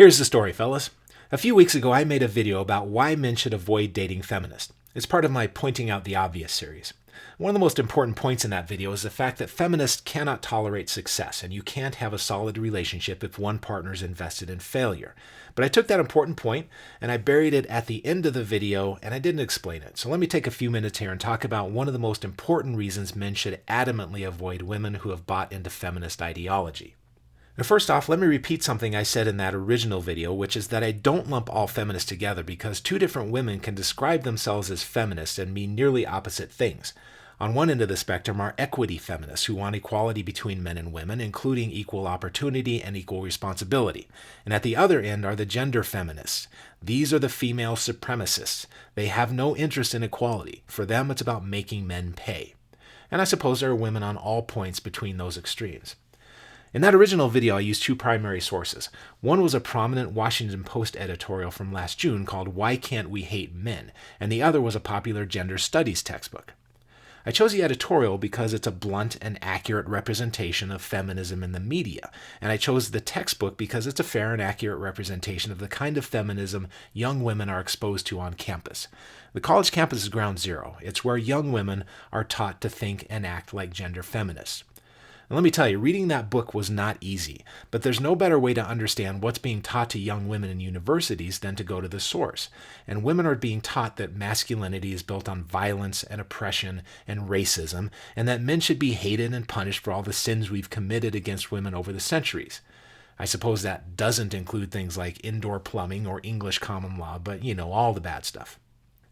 Here's the story, fellas. A few weeks ago, I made a video about why men should avoid dating feminists. It's part of my Pointing Out the Obvious series. One of the most important points in that video is the fact that feminists cannot tolerate success, and you can't have a solid relationship if one partner is invested in failure. But I took that important point, and I buried it at the end of the video, and I didn't explain it. So let me take a few minutes here and talk about one of the most important reasons men should adamantly avoid women who have bought into feminist ideology. Now, first off, let me repeat something I said in that original video, which is that I don't lump all feminists together because two different women can describe themselves as feminists and mean nearly opposite things. On one end of the spectrum are equity feminists who want equality between men and women, including equal opportunity and equal responsibility. And at the other end are the gender feminists. These are the female supremacists. They have no interest in equality. For them, it's about making men pay. And I suppose there are women on all points between those extremes. In that original video, I used two primary sources. One was a prominent Washington Post editorial from last June called Why Can't We Hate Men? And the other was a popular gender studies textbook. I chose the editorial because it's a blunt and accurate representation of feminism in the media, and I chose the textbook because it's a fair and accurate representation of the kind of feminism young women are exposed to on campus. The college campus is ground zero. It's where young women are taught to think and act like gender feminists. And let me tell you, reading that book was not easy, but there's no better way to understand what's being taught to young women in universities than to go to the source. And women are being taught that masculinity is built on violence and oppression and racism, and that men should be hated and punished for all the sins we've committed against women over the centuries. I suppose that doesn't include things like indoor plumbing or English common law, but all the bad stuff.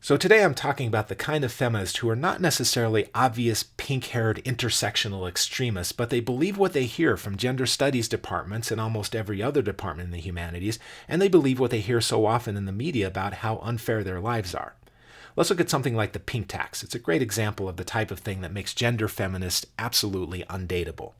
So today I'm talking about the kind of feminists who are not necessarily obvious pink-haired intersectional extremists, but they believe what they hear from gender studies departments and almost every other department in the humanities, and they believe what they hear so often in the media about how unfair their lives are. Let's look at something like the pink tax. It's a great example of the type of thing that makes gender feminists absolutely undateable.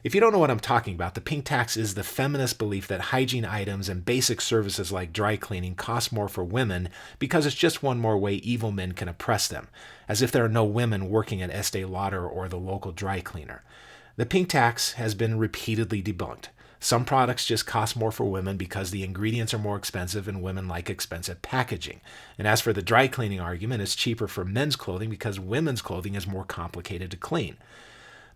If you don't know what I'm talking about, the pink tax is the feminist belief that hygiene items and basic services like dry cleaning cost more for women because it's just one more way evil men can oppress them, as if there are no women working at Estee Lauder or the local dry cleaner. The pink tax has been repeatedly debunked. Some products just cost more for women because the ingredients are more expensive and women like expensive packaging. And as for the dry cleaning argument, it's cheaper for men's clothing because women's clothing is more complicated to clean.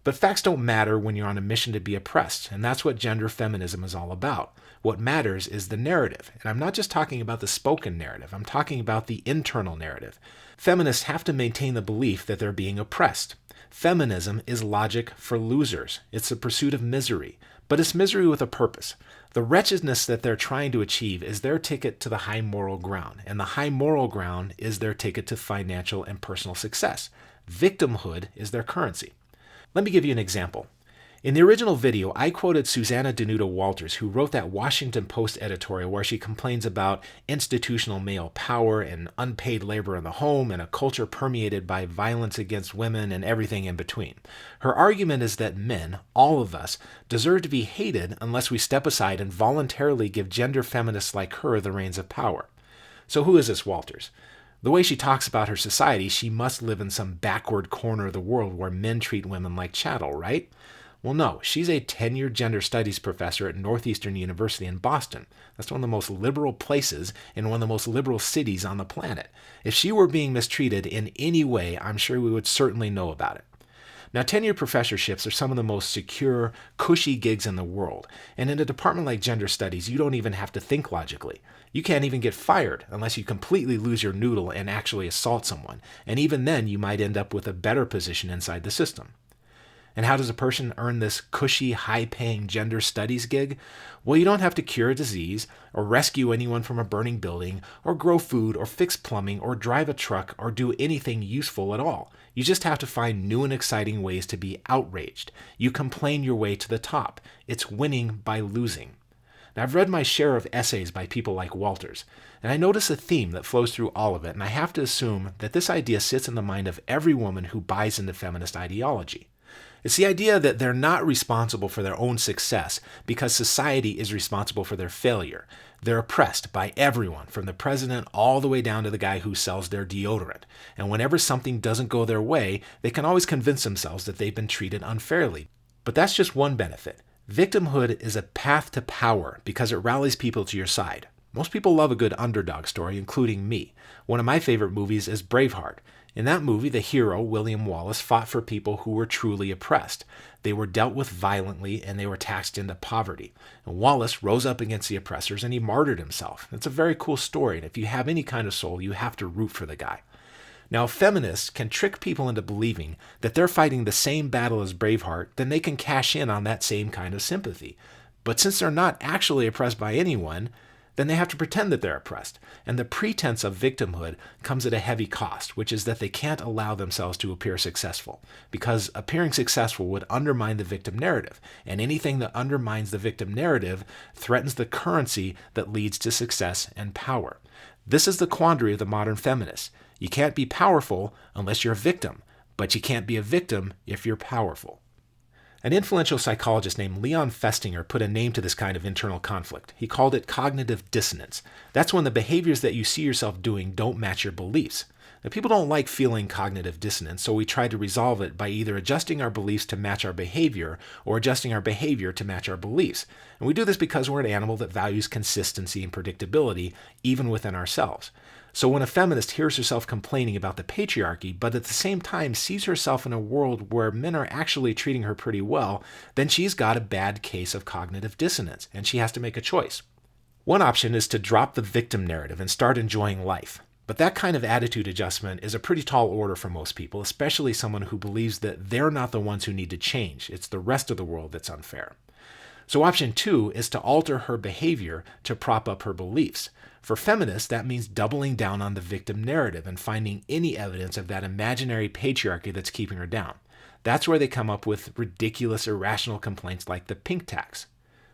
But facts don't matter when you're on a mission to be oppressed, and that's what gender feminism is all about. What matters is the narrative, and I'm not just talking about the spoken narrative, I'm talking about the internal narrative. Feminists have to maintain the belief that they're being oppressed. Feminism is logic for losers. It's the pursuit of misery, but it's misery with a purpose. The wretchedness that they're trying to achieve is their ticket to the high moral ground, and the high moral ground is their ticket to financial and personal success. Victimhood is their currency. Let me give you an example. In the original video, I quoted Susanna Danuta Walters, who wrote that Washington Post editorial where she complains about institutional male power and unpaid labor in the home and a culture permeated by violence against women and everything in between. Her argument is that men, all of us, deserve to be hated unless we step aside and voluntarily give gender feminists like her the reins of power. So who is this Walters? The way she talks about her society, she must live in some backward corner of the world where men treat women like chattel, right? Well, no, she's a tenured gender studies professor at Northeastern University in Boston. That's one of the most liberal places in one of the most liberal cities on the planet. If she were being mistreated in any way, I'm sure we would certainly know about it. Now, tenured professorships are some of the most secure, cushy gigs in the world, and in a department like gender studies, you don't even have to think logically. You can't even get fired unless you completely lose your noodle and actually assault someone, and even then you might end up with a better position inside the system. And how does a person earn this cushy, high-paying gender studies gig? Well, you don't have to cure a disease, or rescue anyone from a burning building, or grow food, or fix plumbing, or drive a truck, or do anything useful at all. You just have to find new and exciting ways to be outraged. You complain your way to the top. It's winning by losing. Now, I've read my share of essays by people like Walters, and I notice a theme that flows through all of it, and I have to assume that this idea sits in the mind of every woman who buys into feminist ideology. It's the idea that they're not responsible for their own success because society is responsible for their failure. They're oppressed by everyone, from the president all the way down to the guy who sells their deodorant. And whenever something doesn't go their way, they can always convince themselves that they've been treated unfairly. But that's just one benefit. Victimhood is a path to power because it rallies people to your side. Most people love a good underdog story, including me. One of my favorite movies is Braveheart. In that movie, the hero, William Wallace, fought for people who were truly oppressed. They were dealt with violently and they were taxed into poverty. And Wallace rose up against the oppressors and he martyred himself. It's a very cool story, and if you have any kind of soul, you have to root for the guy. Now, if feminists can trick people into believing that they're fighting the same battle as Braveheart, then they can cash in on that same kind of sympathy. But since they're not actually oppressed by anyone, then they have to pretend that they're oppressed. And the pretense of victimhood comes at a heavy cost, which is that they can't allow themselves to appear successful, because appearing successful would undermine the victim narrative. And anything that undermines the victim narrative threatens the currency that leads to success and power. This is the quandary of the modern feminist. You can't be powerful unless you're a victim, but you can't be a victim if you're powerful. An influential psychologist named Leon Festinger put a name to this kind of internal conflict. He called it cognitive dissonance. That's when the behaviors that you see yourself doing don't match your beliefs. Now, people don't like feeling cognitive dissonance, so we try to resolve it by either adjusting our beliefs to match our behavior or adjusting our behavior to match our beliefs. And we do this because we're an animal that values consistency and predictability, even within ourselves. So when a feminist hears herself complaining about the patriarchy, but at the same time sees herself in a world where men are actually treating her pretty well, then she's got a bad case of cognitive dissonance, and she has to make a choice. One option is to drop the victim narrative and start enjoying life. But that kind of attitude adjustment is a pretty tall order for most people, especially someone who believes that they're not the ones who need to change. It's the rest of the world that's unfair. So option 2 is to alter her behavior to prop up her beliefs. For feminists, that means doubling down on the victim narrative and finding any evidence of that imaginary patriarchy that's keeping her down. That's where they come up with ridiculous, irrational complaints like the pink tax.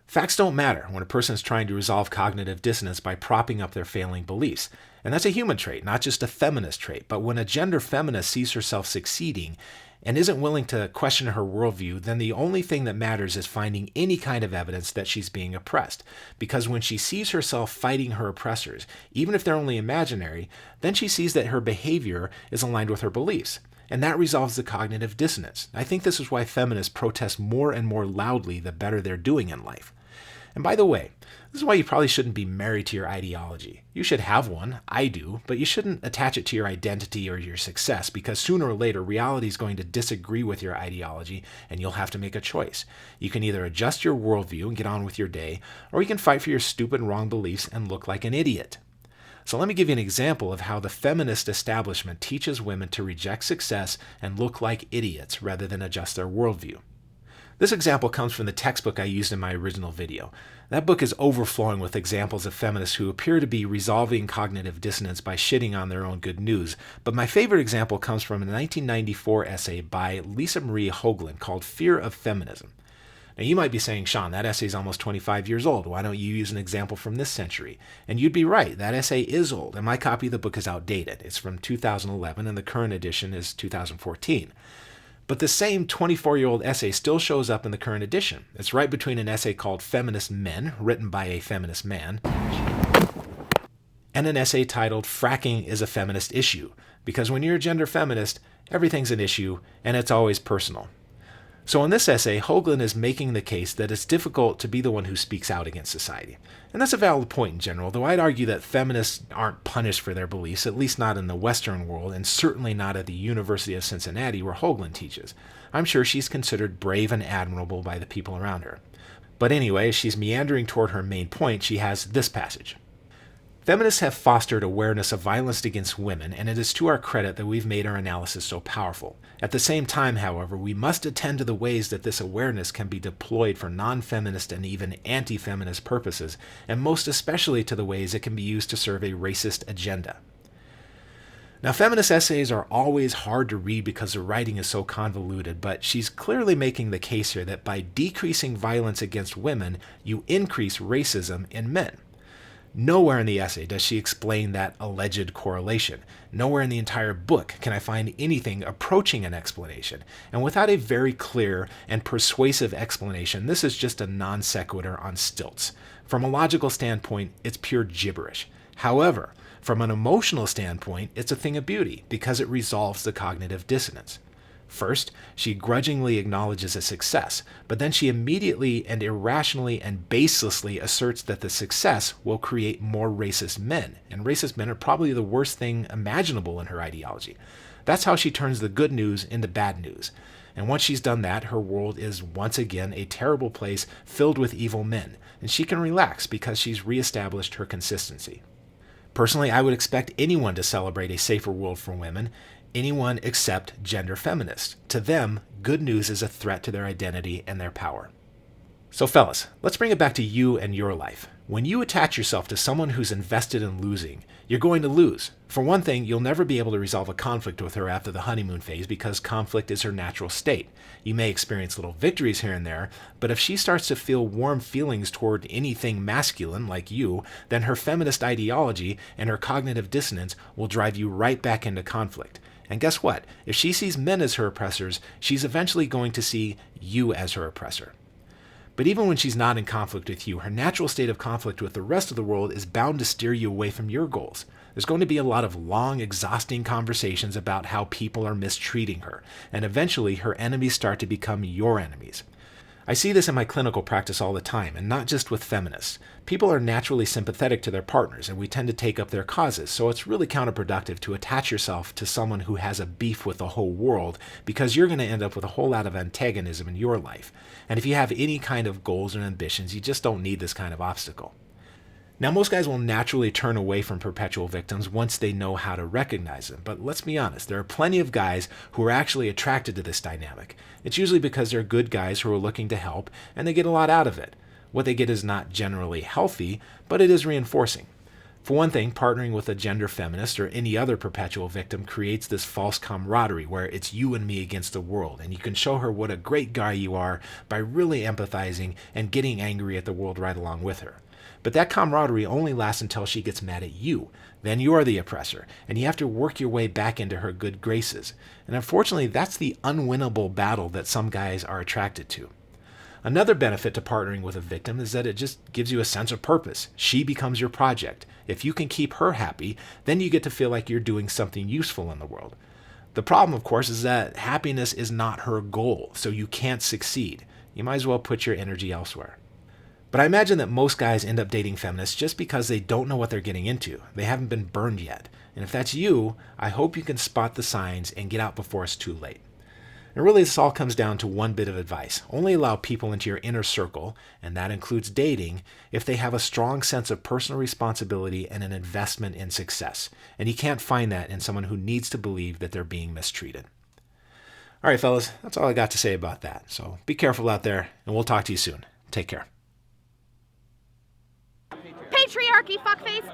Facts don't matter when a person is trying to resolve cognitive dissonance by propping up their failing beliefs. And that's a human trait, not just a feminist trait. But when a gender feminist sees herself succeeding and isn't willing to question her worldview, then the only thing that matters is finding any kind of evidence that she's being oppressed. Because when she sees herself fighting her oppressors, even if they're only imaginary, then she sees that her behavior is aligned with her beliefs. And that resolves the cognitive dissonance. I think this is why feminists protest more and more loudly the better they're doing in life. And by the way, this is why you probably shouldn't be married to your ideology. You should have one, I do, but you shouldn't attach it to your identity or your success, because sooner or later reality is going to disagree with your ideology and you'll have to make a choice. You can either adjust your worldview and get on with your day, or you can fight for your stupid wrong beliefs and look like an idiot. So let me give you an example of how the feminist establishment teaches women to reject success and look like idiots rather than adjust their worldview. This example comes from the textbook I used in my original video. That book is overflowing with examples of feminists who appear to be resolving cognitive dissonance by shitting on their own good news. But my favorite example comes from a 1994 essay by Lisa Marie Hoagland called Fear of Feminism. Now you might be saying, Sean, that essay is almost 25 years old. Why don't you use an example from this century? And you'd be right. That essay is old, and my copy of the book is outdated. It's from 2011, and the current edition is 2014. But the same 24-year-old essay still shows up in the current edition. It's right between an essay called Feminist Men, written by a feminist man, and an essay titled Fracking is a Feminist Issue. Because when you're a gender feminist, everything's an issue, and it's always personal. So in this essay, Hoagland is making the case that it's difficult to be the one who speaks out against society. And that's a valid point in general, though I'd argue that feminists aren't punished for their beliefs, at least not in the Western world, and certainly not at the University of Cincinnati where Hoagland teaches. I'm sure she's considered brave and admirable by the people around her. But anyway, as she's meandering toward her main point, she has this passage. Feminists have fostered awareness of violence against women, and it is to our credit that we've made our analysis so powerful. At the same time, however, we must attend to the ways that this awareness can be deployed for non-feminist and even anti-feminist purposes, and most especially to the ways it can be used to serve a racist agenda. Now, feminist essays are always hard to read because the writing is so convoluted, but she's clearly making the case here that by decreasing violence against women, you increase racism in men. Nowhere in the essay does she explain that alleged correlation. Nowhere in the entire book can I find anything approaching an explanation. And without a very clear and persuasive explanation, this is just a non sequitur on stilts. From a logical standpoint, it's pure gibberish. However, from an emotional standpoint, it's a thing of beauty because it resolves the cognitive dissonance. First, she grudgingly acknowledges a success, but then she immediately and irrationally and baselessly asserts that the success will create more racist men, and racist men are probably the worst thing imaginable in her ideology. That's how she turns the good news into bad news. And once she's done that, her world is once again a terrible place filled with evil men, and she can relax because she's reestablished her consistency. Personally, I would expect anyone to celebrate a safer world for women, anyone except gender feminists. To them, good news is a threat to their identity and their power. So fellas, let's bring it back to you and your life. When you attach yourself to someone who's invested in losing, you're going to lose. For one thing, you'll never be able to resolve a conflict with her after the honeymoon phase because conflict is her natural state. You may experience little victories here and there, but if she starts to feel warm feelings toward anything masculine like you, then her feminist ideology and her cognitive dissonance will drive you right back into conflict. And guess what? If she sees men as her oppressors, she's eventually going to see you as her oppressor. But even when she's not in conflict with you, her natural state of conflict with the rest of the world is bound to steer you away from your goals. There's going to be a lot of long, exhausting conversations about how people are mistreating her, and eventually her enemies start to become your enemies. I see this in my clinical practice all the time, and not just with feminists. People are naturally sympathetic to their partners, and we tend to take up their causes, so it's really counterproductive to attach yourself to someone who has a beef with the whole world, because you're going to end up with a whole lot of antagonism in your life. And if you have any kind of goals and ambitions, you just don't need this kind of obstacle. Now, most guys will naturally turn away from perpetual victims once they know how to recognize them, but let's be honest, there are plenty of guys who are actually attracted to this dynamic. It's usually because they're good guys who are looking to help, and they get a lot out of it. What they get is not generally healthy, but it is reinforcing. For one thing, partnering with a gender feminist or any other perpetual victim creates this false camaraderie where it's you and me against the world, and you can show her what a great guy you are by really empathizing and getting angry at the world right along with her. But that camaraderie only lasts until she gets mad at you. Then you are the oppressor, and you have to work your way back into her good graces. And unfortunately, that's the unwinnable battle that some guys are attracted to. Another benefit to partnering with a victim is that it just gives you a sense of purpose. She becomes your project. If you can keep her happy, then you get to feel like you're doing something useful in the world. The problem, of course, is that happiness is not her goal, so you can't succeed. You might as well put your energy elsewhere. But I imagine that most guys end up dating feminists just because they don't know what they're getting into. They haven't been burned yet. And if that's you, I hope you can spot the signs and get out before it's too late. And really, this all comes down to one bit of advice. Only allow people into your inner circle, and that includes dating, if they have a strong sense of personal responsibility and an investment in success. And you can't find that in someone who needs to believe that they're being mistreated. All right, fellas, that's all I got to say about that. So be careful out there, and we'll talk to you soon. Take care. Patriarchy, fuckface!